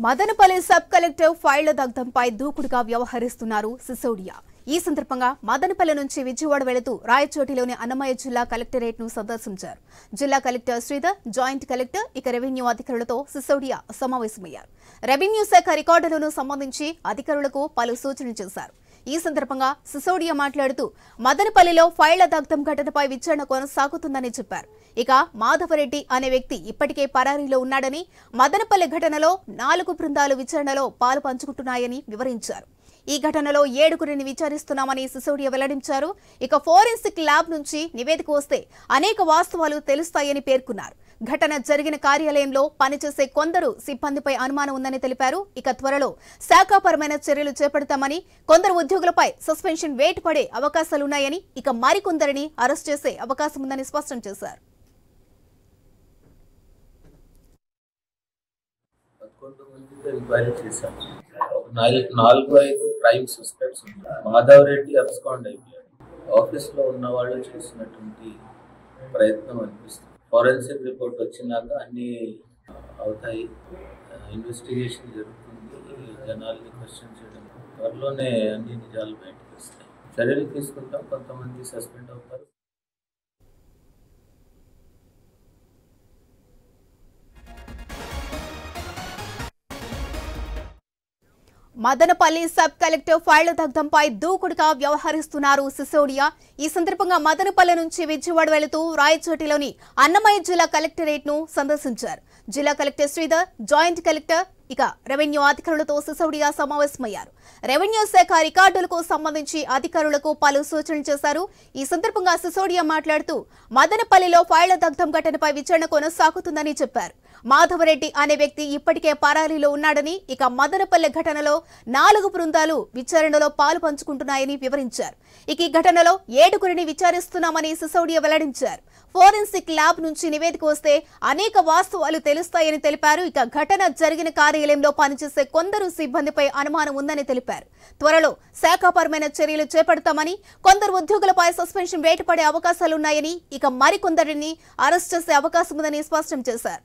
Madanapalle sub collector ఫైళ్ల దగ్ధంపై దూకుడుగా వ్యవహరిస్తున్నారు సిసోడియా. ఈ సందర్భంగా మదనపల్లి నుంచి విజయవాడ వెళుతూ రాయచోటిలోని అన్నమయ్య జిల్లా కలెక్టరేట్ ను సందర్శించారు. జిల్లా collector Sridhar, joint collector revenue అధికారులతో సిసోడియా సమావేశమయ్యారు. రెవెన్యూ శాఖ రికార్డులను సంబంధించి అధికారులకు పలు సూచనలు చేశారు. ఈ సందర్భంగా సిసోడియా మాట్లాడుతూ మదనపల్లిలో ఫైళ్ల దగ్ధం ఘటనపై విచారణ కొనసాగుతుందని చెప్పారు. ఇక మాధవరెడ్డి అనే వ్యక్తి ఇప్పటికే పరారీలో ఉన్నాడని, మదనపల్లి ఘటనలో 4 బృందాలు విచారణలో పాలు పంచుకుంటున్నాయని వివరించారు. ఈ ఘటనలో 7గురిని విచారిస్తున్నామని సిసోడియా వెల్లడించారు. ఇక ఫోరెన్సిక్ ల్యాబ్ నుంచి నివేదిక వస్తే అనేక వాస్తవాలు తెలుస్తాయని పేర్కొన్నారు. ఘటన జరిగిన కార్యాలయంలో పనిచేసే కొందరు సిబ్బందిపై అనుమానం ఉందని తెలిపారు. ఇక త్వరలో శాఖాపరమైన చర్యలు చేపడతామని, కొందరు ఉద్యోగులపై సస్పెన్షన్ వేటు పడే అవకాశాలున్నాయని, ఇక మరికొందరిని అరెస్ట్ చేసే అవకాశం ఉందని స్పష్టం చేశారు. క్రైమ్ సస్పెక్ట్స్ మాధవరెడ్డి అబ్స్కాండ్ అయిపోయాడు. ఆఫీస్ లో ఉన్న వాళ్ళు చేసినటువంటి ప్రయత్నం అనిపిస్తుంది. ఫోరెన్సిక్ రిపోర్ట్ వచ్చినాక అన్ని అవుతాయి, ఇన్వెస్టిగేషన్ జరుగుతుంది, జనాల్ని క్వశ్చన్ చేయడం, త్వరలోనే అన్ని నిజాలు బయటకు వస్తాయి. చర్యలు తీసుకుంటాం, కొంతమంది సస్పెండ్ అవుతారు. మదనపల్లి సబ్ కలెక్టర్ ఫైళ్ల దగ్ధంపై దూకుడుగా వ్యవహరిస్తున్నారు సిసోడియా. ఈ సందర్భంగా మదనపల్లి నుంచి విజయవాడ వెళుతూ రాయచోటిలోని అన్నమయ్య జిల్లా కలెక్టరేట్ ను సందర్శించారు. జిల్లా collector Sridhar, joint collector revenue అధికారులతో సిసోడియా సమావేశమయ్యారు. రెవెన్యూ శాఖ రికార్డులకు సంబంధించి అధికారులకు పలు సూచనలు చేశారు. ఈ సందర్భంగా సిసోడియా మాట్లాడుతూ మదనపల్లిలో ఫైళ్ల దగ్ధం ఘటనపై విచారణ కొనసాగుతుందని చెప్పారు. మాధవరెడ్డి అనే వ్యక్తి ఇప్పటికే పరారీలో ఉన్నాడని, ఇక మదనపల్లి ఘటనలో 4 బృందాలు విచారణలో పాలు పంచుకుంటున్నాయని వివరించారు. ఇక ఈ ఘటనలో 7గురిని విచారిస్తున్నామని సిసోడియా వెల్లడించారు. ఫోరెన్సిక్ ల్యాబ్ నుంచి నివేదిక వస్తే అనేక వాస్తవాలు తెలుస్తాయని తెలిపారు. ఇక ఘటన జరిగిన కార్యాలయంలో పనిచేసే కొందరు సిబ్బందిపై అనుమానం ఉందని తెలిపారు. త్వరలో శాఖాపరమైన చర్యలు చేపడతామని, కొందరు ఉద్యోగులపై సస్పెన్షన్ వేటు పడే అవకాశాలున్నాయని, ఇక మరికొందరిని అరెస్ట్ చేసే అవకాశం ఉందని స్పష్టం చేశారు.